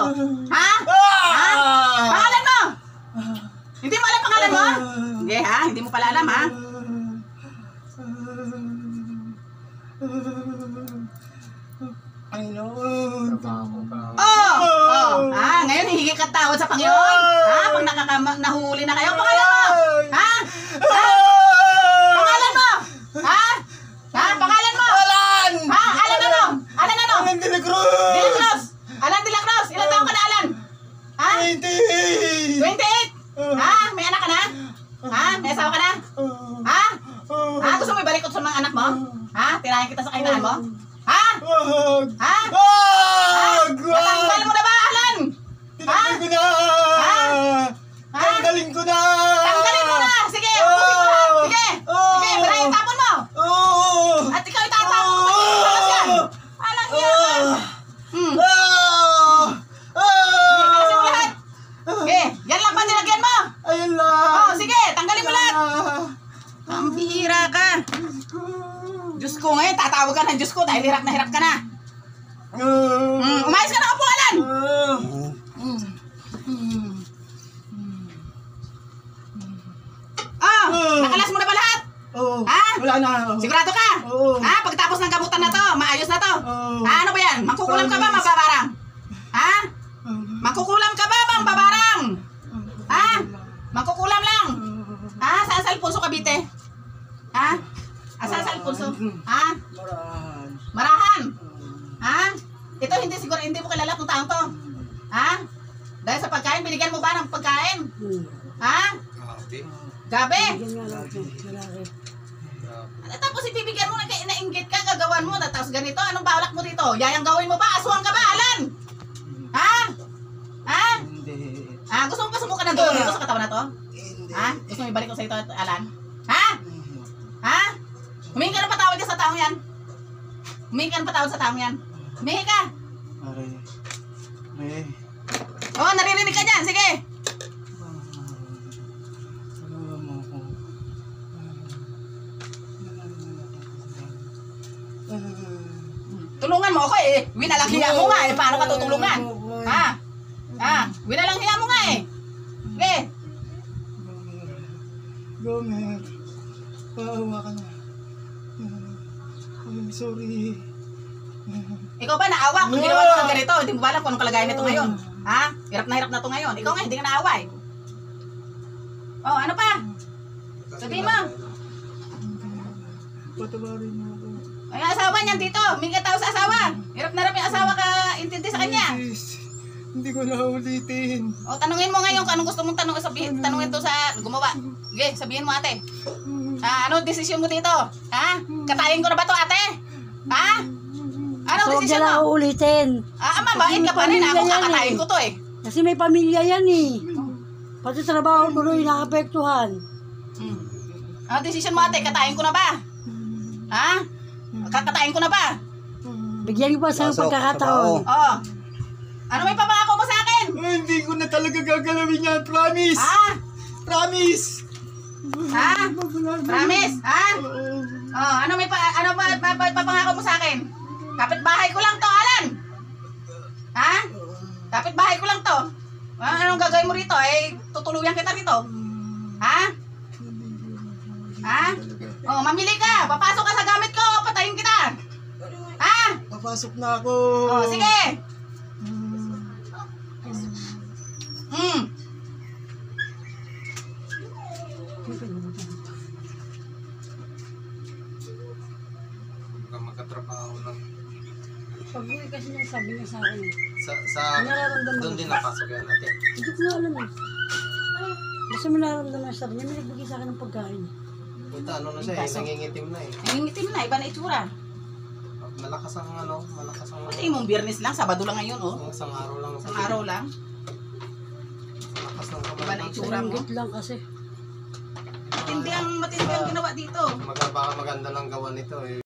Ha? Ha? Pangalan mo? Hindi mo alam pangalan mo? Hindi ha? Hindi mo pala alam ha? Panginoon. Ngayon hihingi ka tawad sa Panginoon. Ha? Pag nahuhuli na kayo, pangalan mo? Ha? Ha? Pangalan mo? Ha? Ha? Pangalan mo? Alan! Ha? Alan ano? Alan ano? Alan de la Cruz! De la Cruz! Alan de la Cruz! Ilan taon ka na, Alan? Ha? 28! 28? Ha? May anak ka na? Ha? May asawa ka na? Ha? Ha? Gusto mo ibalik ko sa mga anak mo? Ha? Tirahin kita sa kainahan mo? Ha? Wag! Ha? Wag! Natanggal mo na ba, Alan? Tinanggal ko na! Ha? Tanggalin ko na! Tanggalin mo na! Sige! Ubusin mo na! Sige! Sige! Barayin, tapon mo! At ikaw itatapon ko pa yung kalas yan! Alang yan! Kalasin mo lahat! Sige! Yan lang ba nilagyan mo? Ayun lang! Sige! Tanggalin mo lahat! Ang bihira ka! Diyos ko ngayon, tatawag ka ng Diyos ko dahil hirap ka na! Umayos ka na po, Alan! Nakalas mo na ba lahat? Ha? Wala na! Sigurado ka? Ha? Pagtapos ng gamutan na to, maayos na to? Ano ba yan? Mangkukulam ka ba, mababarang? Ha? Mangkukulam ka ba, mababarang? Ha? Mangkukulam lang? Ha? Saan sa Alfonso Cavite? Ha? Saan sa Alfonso? Ha? Marahan? Ha? Ito hindi mo kilala kung taong to? Ha? Dahil sa pagkain, binigyan mo ba ng pagkain? Ha? Gabi? Tapos ibibigyan mo nainggit ka, gagawan mo, tapos ganito, anong balak mo dito? Yayang gawin mo ba? Aswang ka ba, Alan? Ha? Ha? Hindi. Gusto mo pa sumuka ng dulo dito sa katawan na to? Ha? Gusto mo ibalik ko sa ito, Alan? Ha? Ha? Humingi ka ng patawad ka sa taong yan? Humingi ka ng patawad sa taong yan? Humingi ka? Naririnig ka dyan, sige! Tulungan mo ako eh. Winalang hiya mo nga eh. Paano ka tutulungan? Ha? Winalang hiya mo nga eh. Okay. Gomet. Paawa ka na. I'm sorry. Ikaw ba naawa kung ginawa ko ng ganito? Hindi mo ba alam kung anong kalagayan nito ngayon? Ha? Hirap na to ngayon. Ikaw nga, hindi ka naawa eh. Ano pa? Sabihin mo. Patawarin mo ako. Ay, asawa niyan dito. Minga tao sa asawa. Hirap na yung asawa ka intindi sa kanya. Please. Hindi ko na ulitin. Tanungin mo ngayon kung anong gusto mong tanungin to sa gumawa. Okay, sabihin mo ate. Ano desisyon mo dito? Ha? Katayin ko na ba to ate? Ha? Anong desisyon mo? Huwag na ulitin. Mabait ka pa rin. Ako kakatayin ko to eh. Kasi may pamilya yan eh. Pati trabaho tuloy nakapektuhan. Anong desisyon mo ate? Katayin ko na ba? Ha? Kakatayin ko na ba? Bigyan ko pa sa pagkakataon. Ano may papangako mo sa akin? Hindi ko na talaga gagalawin yan. Promise! Ha? Promise! Ha? Promise? Ha? Ano papangako mo sa akin? Kapitbahay ko lang to, Alan. Ha? Kapitbahay ko lang to. Anong gagawin mo rito? Tutuluyan kita rito. Ha? Ha? Mamili ka. Papasok ka sa gamit ko. Patayin kita. Ha? Papasok na ako. Sige. Magkatrabaho lang. Pag-uwi kasi niya sabi niya sa akin. Doon din napasok yan natin. Hindi ko na alam eh. Basta may nararamdaman sa akin. May nagbigay sa akin ng pagkain. Ito ano na siya eh, nangingitim na eh. Nangingitim na. Iba na itsura. Malakas ang Pati mong biyernes lang. Sabado lang ngayon isang araw lang. Isang araw lang. Malakas ng kamay. Iba na itsura mo. Sanggit lang kasi. Matindi ang ginawa dito. Baka maganda ng gawa nito eh.